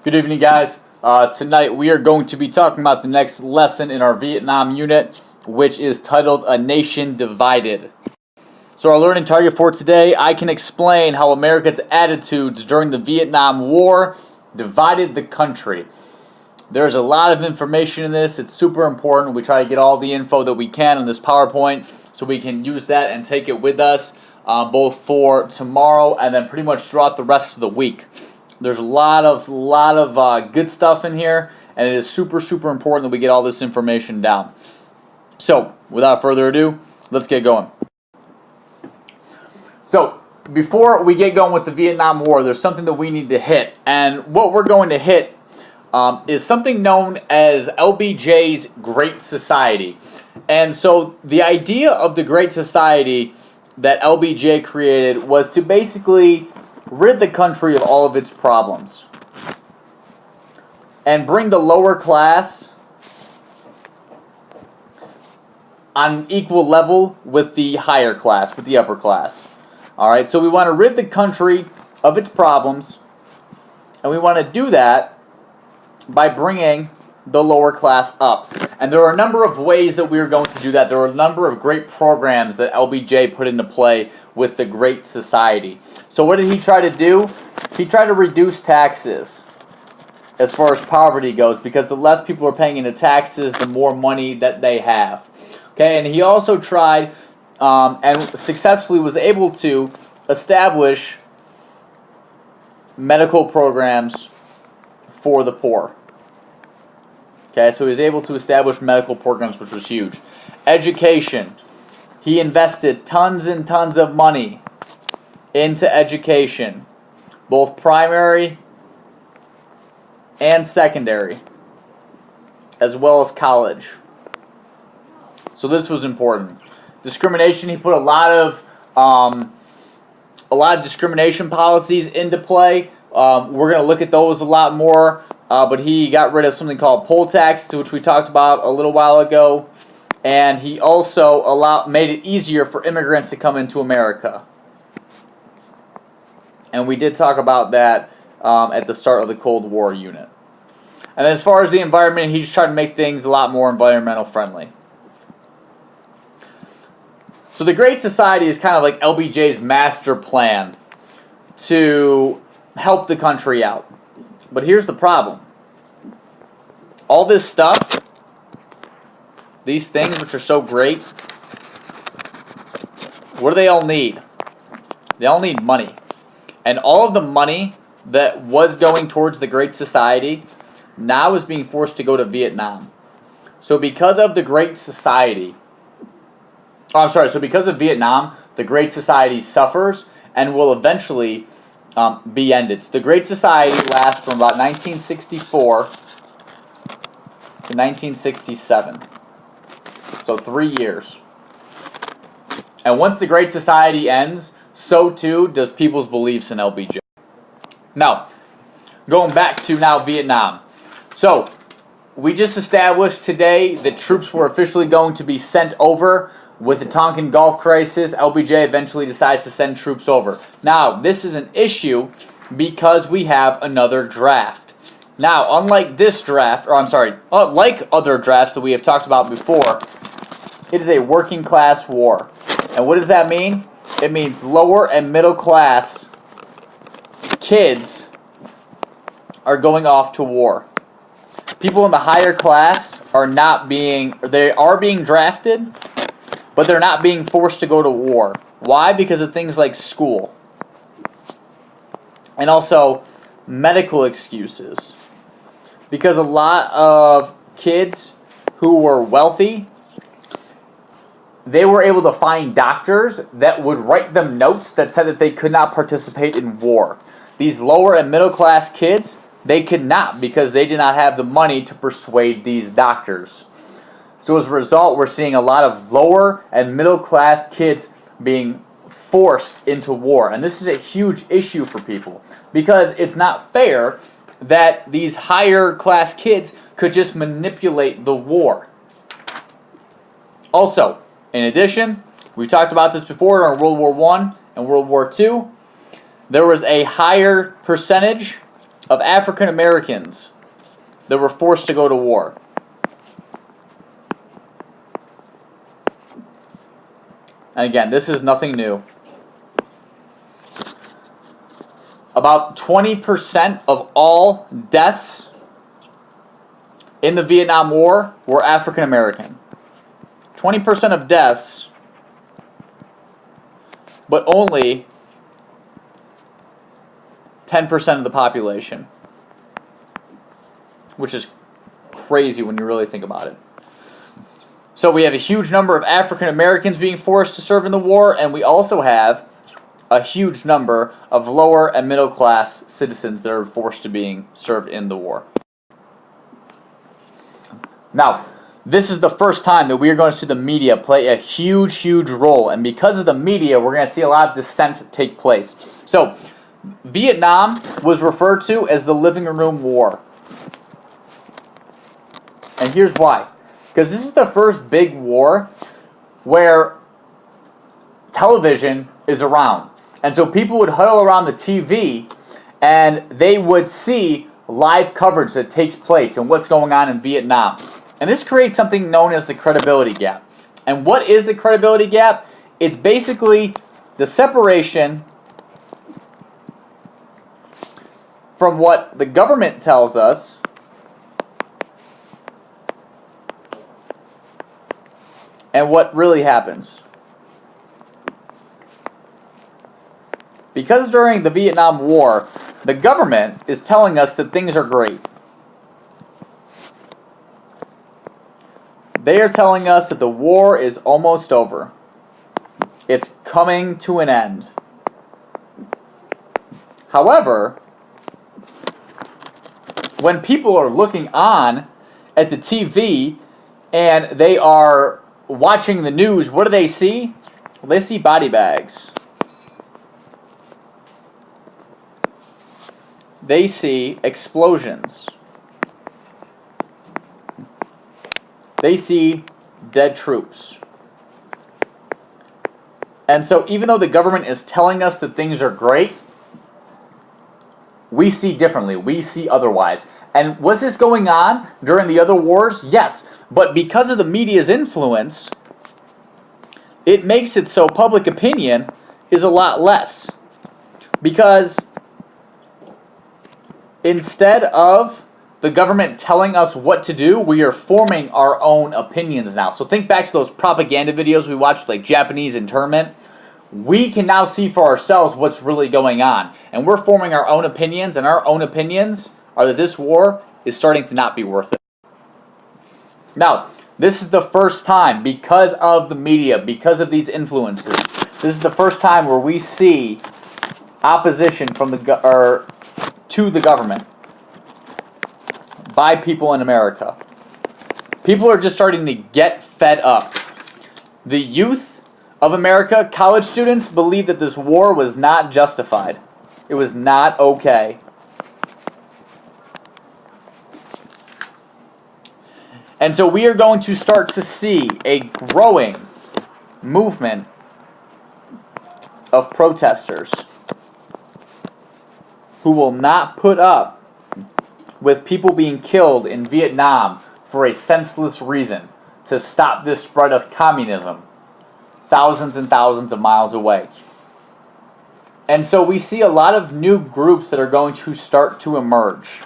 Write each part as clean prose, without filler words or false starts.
Good evening, guys. Tonight we are going to be talking about the next lesson in our Vietnam unit, which is titled A Nation Divided. So our learning target for today, I can explain how America's attitudes during the Vietnam War divided the country. There's a lot of information in this. It's super important. We try to get all the info that we can on this PowerPoint so we can use that and take it with us both for tomorrow and then pretty much throughout the rest of the week. There's a lot of good stuff in here, and it is super important that we get all this information down. So, without further ado, let's get going. So, before we get going with the Vietnam War, there's something that we need to hit, and what we're going to hit is something known as LBJ's Great Society. And so, the idea of the Great Society that LBJ created was to basically rid the country of all of its problems and bring the lower class on an equal level with the higher class, with the upper class. Alright, so we want to rid the country of its problems, and we want to do that by bringing the lower class up. And there are a number of ways that we are going to do that. There are a number of great programs that LBJ put into play with the Great Society. So what did he try to do? He tried to reduce taxes as far as poverty goes, because the less people are paying into taxes, the more money that they have. Okay, and he also tried and successfully was able to establish medical programs for the poor. Okay, so he was able to establish medical programs, which was huge. Education. He invested tons and tons of money into education, both primary and secondary, as well as college. So this was important. Discrimination. He put a lot of discrimination policies into play. We're going to look at those a lot more. But he got rid of something called poll tax, which we talked about a little while ago. And he also made it easier for immigrants to come into America. And we did talk about that at the start of the Cold War unit. And then as far as the environment, he just tried to make things a lot more environmental friendly. So the Great Society is kind of like LBJ's master plan to help the country out. But here's the problem. All this stuff, these things which are so great, what do they all need? They all need money. And all of the money that was going towards the Great Society now is being forced to go to Vietnam. So because of the Great Society, because of Vietnam, the Great Society suffers and will eventually be ended. So the Great Society lasts from about 1964 to 1967. So 3 years. And once the Great Society ends, so too does people's beliefs in LBJ. Now, going back to Vietnam. So, we just established today that troops were officially going to be sent over. With the Tonkin Gulf crisis, LBJ eventually decides to send troops over. Now, this is an issue because we have another draft. Now, unlike other drafts that we have talked about before, it is a working class war. And what does that mean? It means lower and middle class kids are going off to war. People in the higher class are being drafted, but they're not being forced to go to war. Why? Because of things like school. And also medical excuses. Because a lot of kids who were wealthy, they were able to find doctors that would write them notes that said that they could not participate in war. These lower and middle class kids, they could not because they did not have the money to persuade these doctors. So as a result, we're seeing a lot of lower and middle class kids being forced into war. And this is a huge issue for people because it's not fair that these higher class kids could just manipulate the war. Also, in addition, we talked about this before during World War I and World War II. There was a higher percentage of African Americans that were forced to go to war. And again, this is nothing new. About 20% of all deaths in the Vietnam War were African American. 20% of deaths, but only 10% of the population. Which is crazy when you really think about it. So we have a huge number of African Americans being forced to serve in the war, and we also have a huge number of lower and middle class citizens that are forced to being served in the war. Now, this is the first time that we are going to see the media play a huge, huge role, and because of the media, we're going to see a lot of dissent take place. So, Vietnam was referred to as the living room war. And here's why. Because this is the first big war where television is around. And so people would huddle around the TV and they would see live coverage that takes place and what's going on in Vietnam. And this creates something known as the credibility gap. And what is the credibility gap? It's basically the separation from what the government tells us and what really happens. Because during the Vietnam War, the government is telling us that things are great. They are telling us that the war is almost over. It's coming to an end. However, when people are looking on at the TV and they are watching the news, what do they see? Well, they see body bags. They see explosions. They see dead troops. And so even though the government is telling us that things are great, we see differently. We see otherwise. And was this going on during the other wars? Yes. But because of the media's influence, it makes it so public opinion is a lot less. Because instead of the government telling us what to do, we are forming our own opinions now. So think back to those propaganda videos we watched, like Japanese internment. We can now see for ourselves what's really going on. And we're forming our own opinions, and our own opinions are that this war is starting to not be worth it. Now, this is the first time, because of the media, because of these influences, this is the first time where we see opposition from to the government by people in America. People are just starting to get fed up. The youth of America, college students, believe that this war was not justified. It was not okay. And so we are going to start to see a growing movement of protesters who will not put up with people being killed in Vietnam for a senseless reason, to stop this spread of communism thousands and thousands of miles away. And so we see a lot of new groups that are going to start to emerge.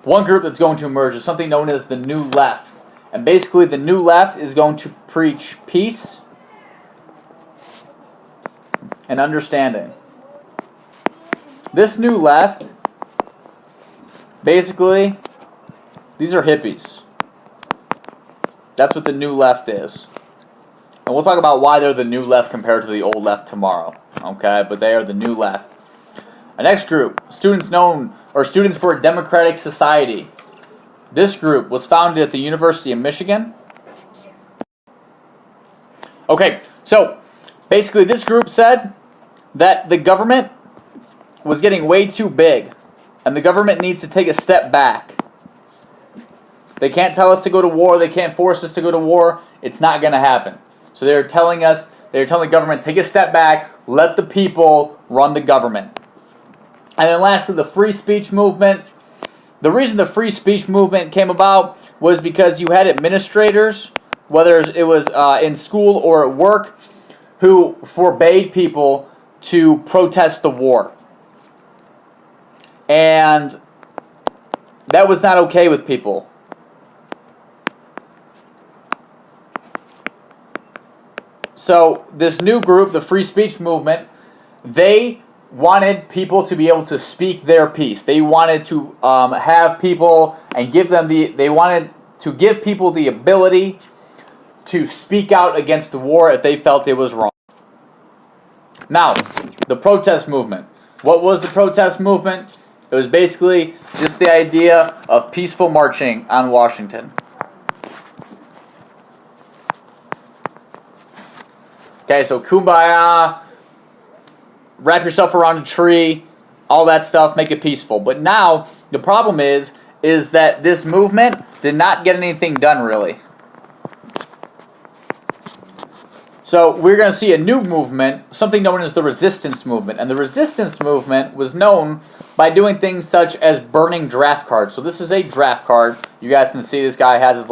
One group that's going to emerge is something known as the New Left. And basically the New Left is going to preach peace and understanding. This New Left, basically, these are hippies. That's what the New Left is. And we'll talk about why they're the New Left compared to the Old Left tomorrow. Okay, but they are the New Left. The next group, Students for a Democratic Society. This group was founded at the University of Michigan. Okay, so basically this group said that the government was getting way too big, and the government needs to take a step back. They can't tell us to go to war. They can't force us to go to war. It's not going to happen. So they're telling the government, take a step back, let the people run the government. And then lastly, the free speech movement. The reason the free speech movement came about was because you had administrators, whether it was in school or at work, who forbade people to protest the war. And that was not okay with people. So this new group, the free speech movement, they wanted people to be able to speak their piece. They wanted to have people and give them they wanted to give people the ability to speak out against the war if they felt it was wrong. Now, the protest movement. What was the protest movement? It was basically just the idea of peaceful marching on Washington. Okay, so kumbaya, wrap yourself around a tree, all that stuff, make it peaceful. But now, the problem is that this movement did not get anything done, really. So we're going to see a new movement, something known as the resistance movement. And the resistance movement was known by doing things such as burning draft cards. So this is a draft card. You guys can see this guy has his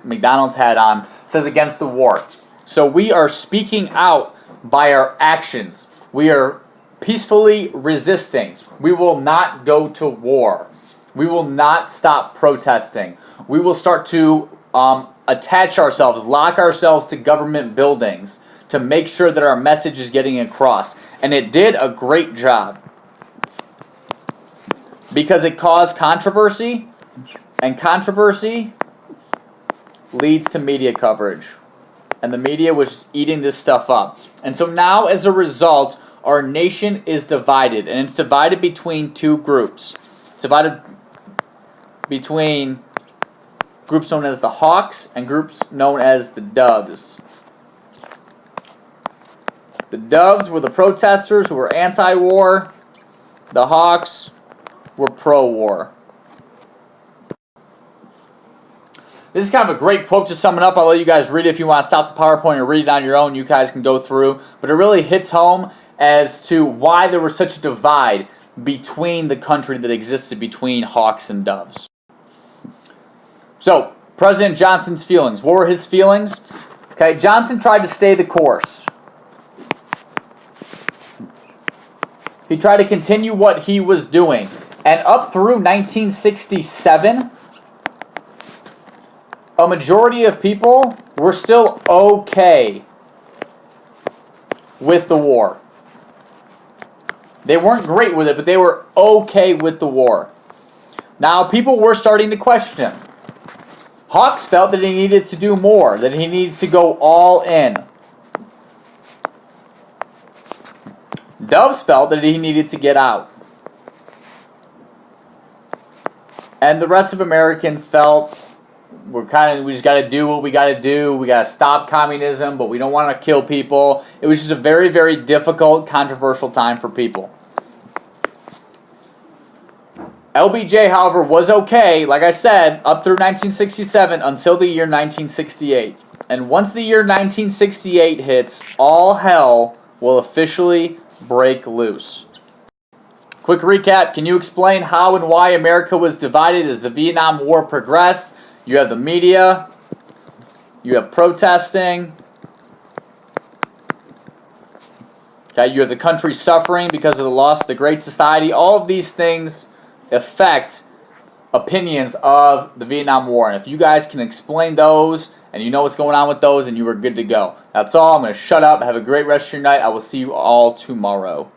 McDonald's hat on. It says against the war. So we are speaking out by our actions. We are peacefully resisting. We will not go to war. We will not stop protesting. We will start to attach ourselves, lock ourselves to government buildings to make sure that our message is getting across. And it did a great job because it caused controversy, and controversy leads to media coverage. And the media was just eating this stuff up. And so now, as a result, our nation is divided. And it's divided between two groups. It's divided between groups known as the Hawks and groups known as the Doves. The Doves were the protesters who were anti-war. The Hawks were pro-war. This is kind of a great quote to sum it up. I'll let you guys read it if you want to stop the PowerPoint and read it on your own. You guys can go through. But it really hits home as to why there was such a divide between the country that existed between Hawks and Doves. So, President Johnson's feelings. What were his feelings? Okay, Johnson tried to stay the course. He tried to continue what he was doing. And up through 1967... a majority of people were still okay with the war. They weren't great with it, but they were okay with the war. Now, people were starting to question. Hawks felt that he needed to do more, that he needed to go all in. Doves felt that he needed to get out. And the rest of Americans felt we just got to do what we got to do. We got to stop communism, but we don't want to kill people. It was just a very, very difficult, controversial time for people. LBJ, however, was okay, like I said, up through 1967 until the year 1968. And once the year 1968 hits, all hell will officially break loose. Quick recap, can you explain how and why America was divided as the Vietnam War progressed? You have the media, you have protesting, okay, you have the country suffering because of the loss of the Great Society. All of these things affect opinions of the Vietnam War. And if you guys can explain those and you know what's going on with those, and you are good to go. That's all. I'm going to shut up. Have a great rest of your night. I will see you all tomorrow.